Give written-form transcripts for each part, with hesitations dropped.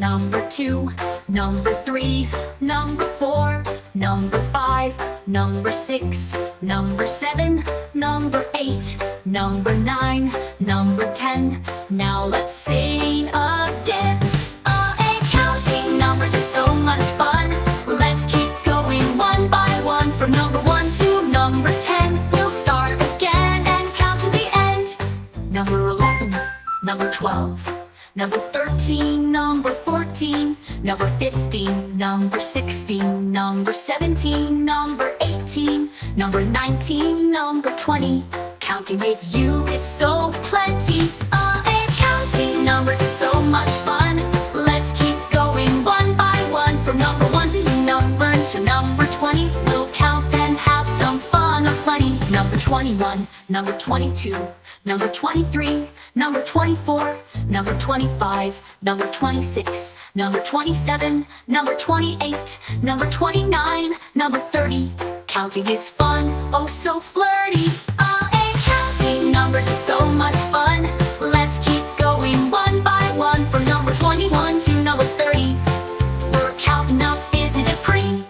number 2, number 3, number 4, number 5, number 6, number 7, number 8, number 9, number 10. Now let's sing again. Counting numbers is so much fun. Let's keep going one by one. From number 1 to number 10. We'll start again and count to the end. Number 11, number 12, number 13, number 14, number 15, number 16, number 17, number 18, number 19, number 20. Counting with you is so plenty. Counting numbers is so much fun. Let's keep going one by one. From number 1 to number 20. We'll count and have some fun of plenty. Number 21, number 22, number 23, number 24, number 25, number 26, number 27, number 28, number 29, number 30. Counting is fun, oh so flirty. Counting numbers is so much fun. Let's keep going one by one. From number 21 to number 30. We're counting up, isn't it pretty?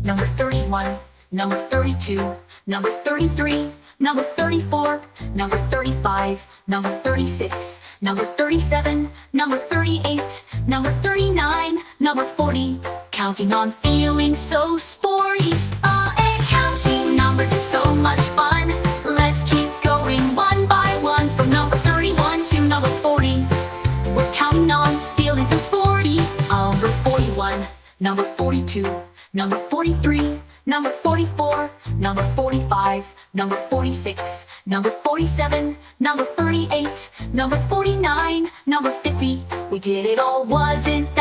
Number 31, number 32, number 33, number 34, number 35, number 36, number 37, number 38, number 39, number 40. Counting on, feeling so sporty. Counting numbers is so much fun. Let's keep going one by one. From number 31 to number 40. We're counting on, feeling so sporty. Number 41, number 42, number 43, number 44, number 45, number 46, number 47, number 38, number 49, number 50. We did it all, wasn't